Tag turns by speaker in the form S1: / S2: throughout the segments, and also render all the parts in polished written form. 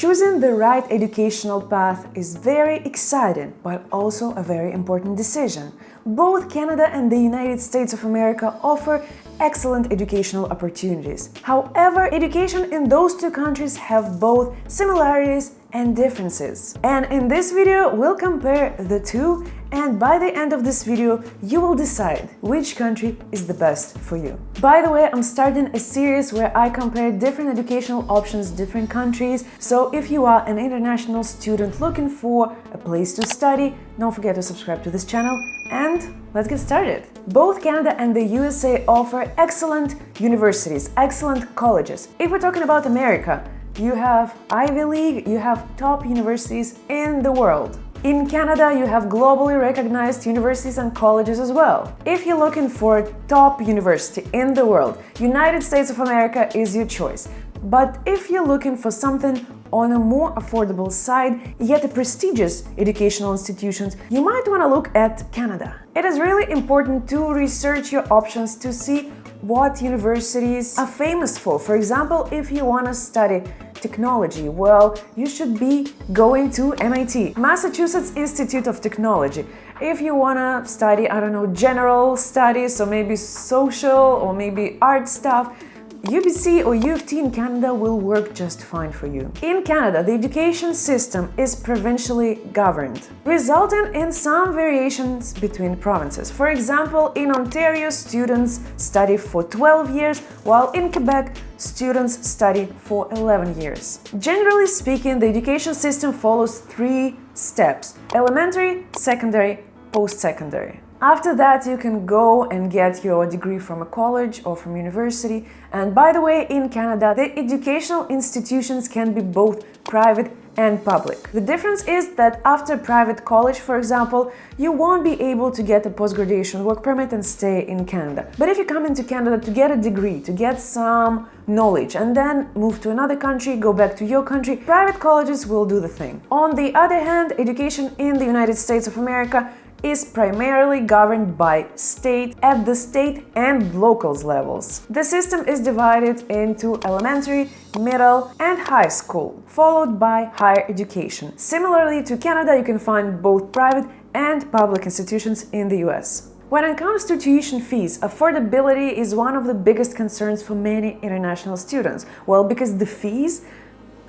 S1: Choosing the right educational path is very exciting, but also a very important decision. Both Canada and the United States of America offer excellent educational opportunities. However, education in those two countries have both similarities and differences. And in this video, we'll compare the two, and by the end of this video, you will decide which country is the best for you. By the way, I'm starting a series where I compare different educational options, different countries. So if you are an international student looking for a place to study, don't forget to subscribe to this channel, and let's get started. Both Canada and the USA offer excellent universities, excellent colleges. If we're talking about America, you have Ivy League, you have top universities in the world. In Canada, you have globally recognized universities and colleges as well. If you're looking for a top university in the world, United States of America is your choice. But if you're looking for something on a more affordable side, yet a prestigious educational institutions, you might want to look at Canada. It is really important to research your options to see what universities are famous for. For example, if you want to study technology, well, you should be going to MIT, Massachusetts Institute of Technology. If you want to study, I don't know, general studies, or maybe social or maybe art stuff, UBC or U of T in Canada will work just fine for you. In Canada, the education system is provincially governed, resulting in some variations between provinces. For example, in Ontario, students study for 12 years, while in Quebec, students study for 11 years. Generally speaking, the education system follows 3 steps: elementary, secondary, post-secondary. After that, you can go and get your degree from a college or from university. And by the way, in Canada, the educational institutions can be both private and public. The difference is that after private college, for example, you won't be able to get a post-graduation work permit and stay in Canada. But if you come into Canada to get a degree, to get some knowledge, and then move to another country, go back to your country, private colleges will do the thing. On the other hand, education in the United States of America is primarily governed by state at the state and locals levels. The system is divided into elementary, middle, and high school, followed by higher education. Similarly to Canada, you can find both private and public institutions in the US. When it comes to tuition fees, affordability is one of the biggest concerns for many international students. Well, because the fees,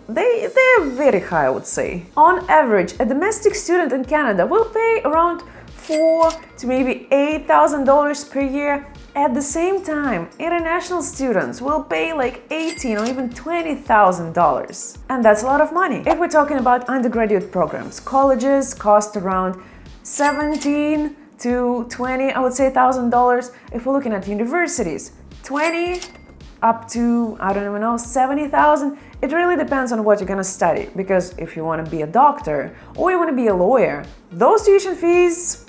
S1: they're very high, I would say. On average, a domestic student in Canada will pay around $4,000 to maybe $8,000 per year. At the same time, international students will pay like $18,000 or even $20,000. And that's a lot of money. If we're talking about undergraduate programs, colleges cost around $17,000 to $20,000, I would say, $1,000. If we're looking at universities, $20,000 up to, I don't even know, $70,000. It really depends on what you're gonna study, because if you want to be a doctor or you want to be a lawyer, those tuition fees,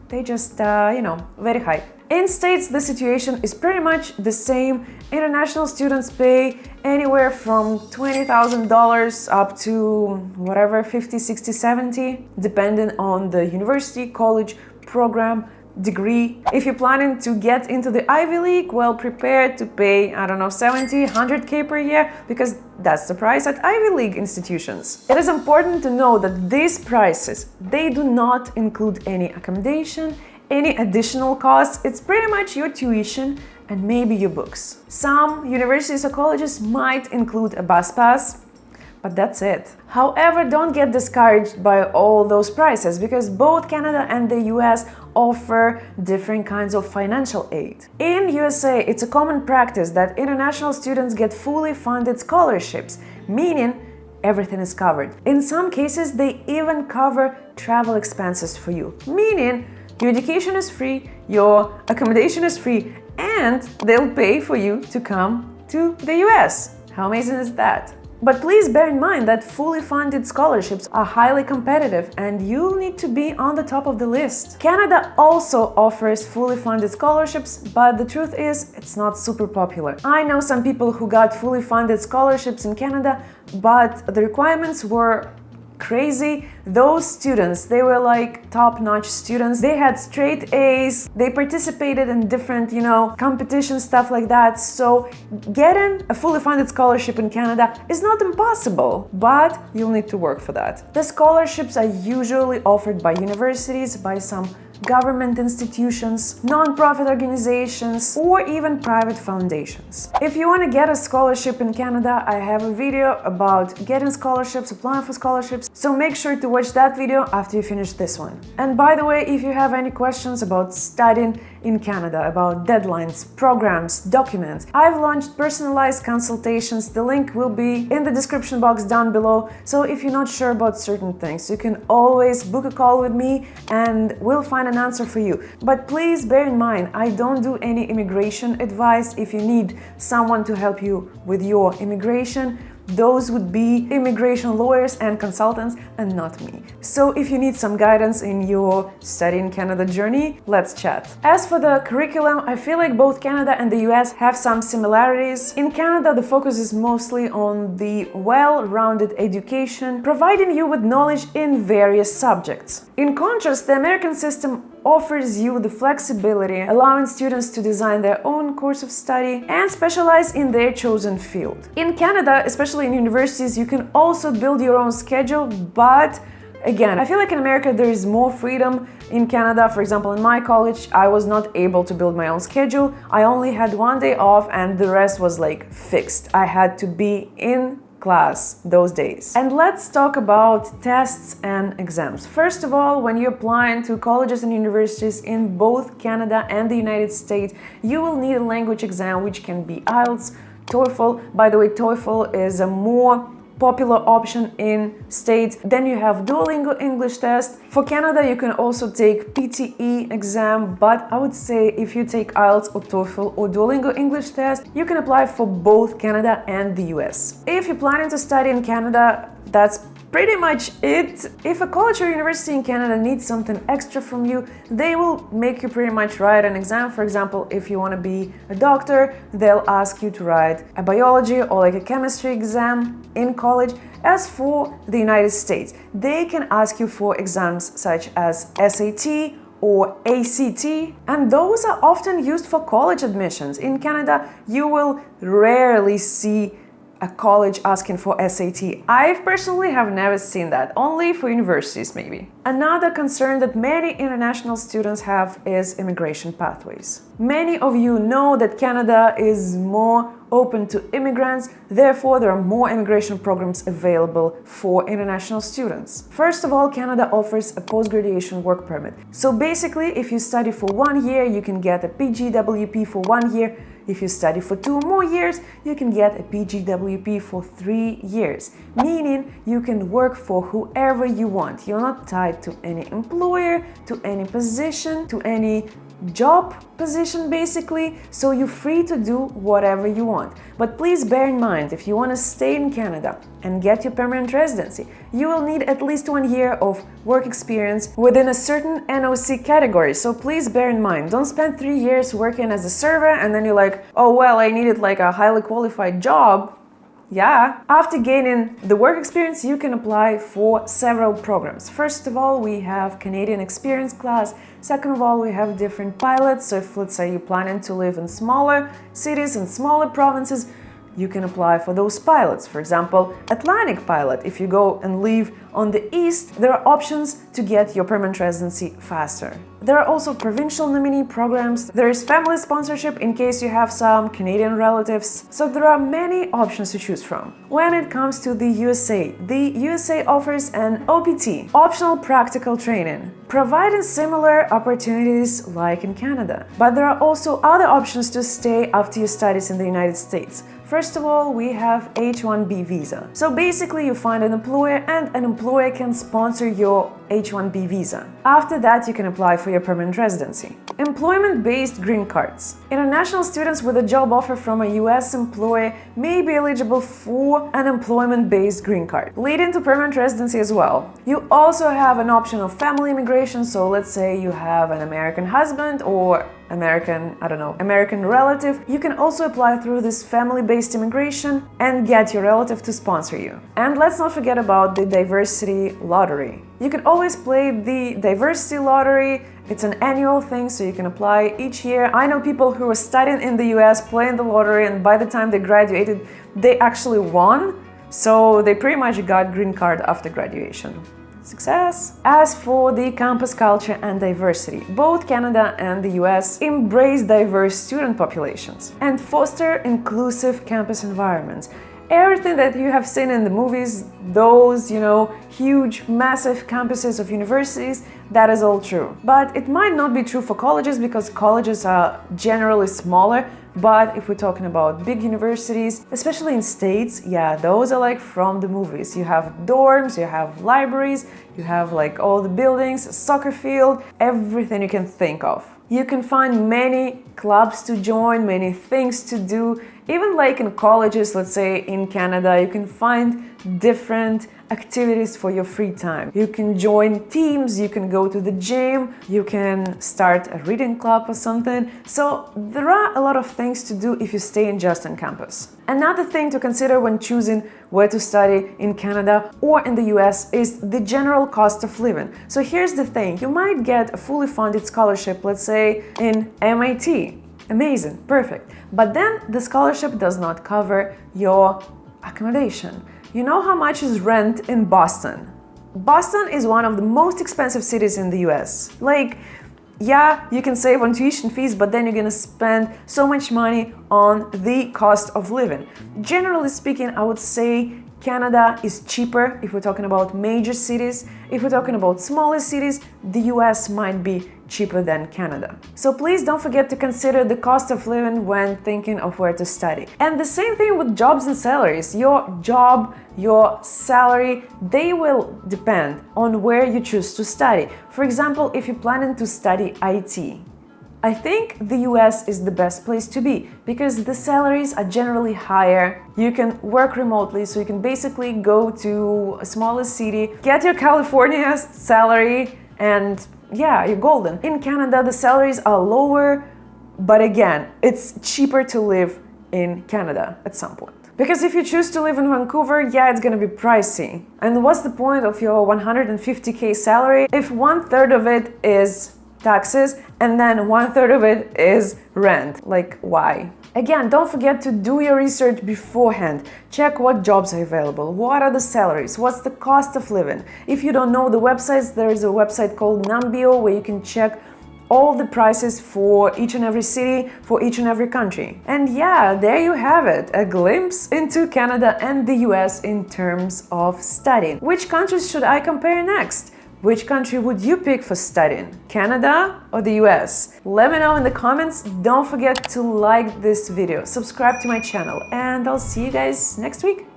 S1: they just, very high. In States, the situation is pretty much the same. International students pay anywhere from $20,000 up to whatever, 50, 60, 70, depending on the university, college, program, degree. If you're planning to get into the Ivy League, well, prepare to pay, I don't know, 70, 100K per year, because that's the price at Ivy League institutions. It is important to know that these prices, they do not include any accommodation, any additional costs. It's pretty much your tuition and maybe your books. Some universities or colleges might include a bus pass, but that's it. However, don't get discouraged by all those prices, because both Canada and the US offer different kinds of financial aid. In USA, it's a common practice that international students get fully funded scholarships, meaning everything is covered. In some cases, they even cover travel expenses for you, meaning your education is free, your accommodation is free, and they'll pay for you to come to the US. How amazing is that? But please bear in mind that fully funded scholarships are highly competitive and you'll need to be on the top of the list. Canada also offers fully funded scholarships, but the truth is it's not super popular. I know some people who got fully funded scholarships in Canada, but the requirements were crazy. Those students, they were like top-notch students. They had straight A's. They participated in different, competitions, stuff like that. So getting a fully funded scholarship in Canada is not impossible, but you'll need to work for that. The scholarships are usually offered by universities, by some government institutions, non-profit organizations, or even private foundations. If you want to get a scholarship in Canada, I have a video about getting scholarships, applying for scholarships, so make sure to watch that video after you finish this one. And by the way, if you have any questions about studying in Canada, about deadlines, programs, documents, I've launched personalized consultations. The link will be in the description box down below, so if you're not sure about certain things, you can always book a call with me and we'll find an answer for you. But please bear in mind, I don't do any immigration advice. If you need someone to help you with your immigration, those would be immigration lawyers and consultants and not me. So if you need some guidance in your study in Canada journey, let's chat. As for the curriculum, I feel like both Canada and the US have some similarities. In Canada, the focus is mostly on the well-rounded education, providing you with knowledge in various subjects. In contrast, the American system offers you the flexibility, allowing students to design their own course of study and specialize in their chosen field. In Canada, especially in universities, you can also build your own schedule, but again, I feel like in America there is more freedom. In Canada, for example, in my college, I was not able to build my own schedule. I only had one day off and the rest was like fixed. I had to be in class those days. And let's talk about tests and exams. First of all, when you're applying to colleges and universities in both Canada and the United States, you will need a language exam, which can be IELTS, TOEFL. By the way, TOEFL is a more popular option in States. Then you have Duolingo English test. For Canada, you can also take PTE exam, but I would say if you take IELTS or TOEFL or Duolingo English test, you can apply for both Canada and the US. If you're planning to study in Canada, that's pretty much it. If a college or university in Canada needs something extra from you, they will make you pretty much write an exam. For example, if you want to be a doctor, they'll ask you to write a biology or like a chemistry exam in college. As for the United States, they can ask you for exams such as SAT or ACT, and those are often used for college admissions. In Canada, you will rarely see a college asking for SAT. I personally have never seen that, only for universities maybe. Another concern that many international students have is immigration pathways. Many of you know that Canada is more open to immigrants, therefore there are more immigration programs available for international students. First of all, Canada offers a post-graduation work permit. So basically, if you study for 1 year, you can get a PGWP for 1 year. If you study for 2 more years, you can get a PGWP for 3 years, meaning you can work for whoever you want. You're not tied to any employer, to any position, to any job position basically, so you're free to do whatever you want. But please bear in mind, if you want to stay in Canada and get your permanent residency, you will need at least 1 year of work experience within a certain NOC category. So please bear in mind, don't spend 3 years working as a server and then you're like, oh well, I needed like a highly qualified job. Yeah. After gaining the work experience, you can apply for several programs. First of all, we have Canadian Experience Class. Second of all, we have different pilots. So if, let's say, you're planning to live in smaller cities and smaller provinces, you can apply for those pilots. For example, Atlantic Pilot. If you go and live on the east, there are options to get your permanent residency faster. There are also provincial nominee programs. There is family sponsorship in case you have some Canadian relatives. So there are many options to choose from. When it comes to the USA offers an OPT, optional practical training, providing similar opportunities like in Canada. But there are also other options to stay after your studies in the United States. First of all, we have H-1B visa. So basically you find an employer and an employer can sponsor your H-1B visa. After that, you can apply for your permanent residency. Employment-based green cards. International students with a job offer from a US employer may be eligible for an employment-based green card, leading to permanent residency as well. You also have an option of family immigration, so let's say you have an American husband or American relative. You can also apply through this family-based immigration and get your relative to sponsor you. And let's not forget about the diversity lottery. You can always play the diversity lottery. It's an annual thing, so you can apply each year. I know people who were studying in the US, playing the lottery, and by the time they graduated, they actually won. So they pretty much got green card after graduation. Success! As for the campus culture and diversity, both Canada and the US embrace diverse student populations and foster inclusive campus environments. Everything that you have seen in the movies, those, huge, massive campuses of universities, that is all true. But it might not be true for colleges because colleges are generally smaller. But if we're talking about big universities, especially in states, yeah, those are like from the movies. You have dorms, you have libraries, you have like all the buildings, a soccer field, everything you can think of. You can find many clubs to join, many things to do. Even like in colleges, let's say in Canada, you can find different activities for your free time. You can join teams, you can go to the gym, you can start a reading club or something. So there are a lot of things to do if you stay just on campus. Another thing to consider when choosing where to study in Canada or in the US is the general cost of living. So here's the thing, you might get a fully funded scholarship, let's say in MIT. Amazing, perfect. But then the scholarship does not cover your accommodation. You know how much is rent in Boston? Boston is one of the most expensive cities in the US. Yeah, you can save on tuition fees, but then you're gonna spend so much money on the cost of living. Generally speaking, I would say Canada is cheaper if we're talking about major cities. If we're talking about smaller cities, the US might be cheaper than Canada. So please don't forget to consider the cost of living when thinking of where to study. And the same thing with jobs and salaries. Your job, your salary, they will depend on where you choose to study. For example, if you're planning to study IT, I think the US is the best place to be because the salaries are generally higher. You can work remotely, so you can basically go to a smaller city, get your California salary, and yeah, you're golden. In Canada, the salaries are lower, but again, it's cheaper to live in Canada at some point. Because if you choose to live in Vancouver, yeah, it's gonna be pricey. And what's the point of your 150K salary if 1/3 of it is taxes and then 1/3 of it is rent? Like, why? Again, don't forget to do your research beforehand. Check what jobs are available, what are the salaries, what's the cost of living. If you don't know the websites, there is a website called Numbeo where you can check all the prices for each and every city, for each and every country. And yeah, there you have it, a glimpse into Canada and the US in terms of studying. Which countries should I compare next? Which country would you pick for studying? Canada or the US? Let me know in the comments. Don't forget to like this video, subscribe to my channel, and I'll see you guys next week.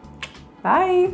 S1: Bye!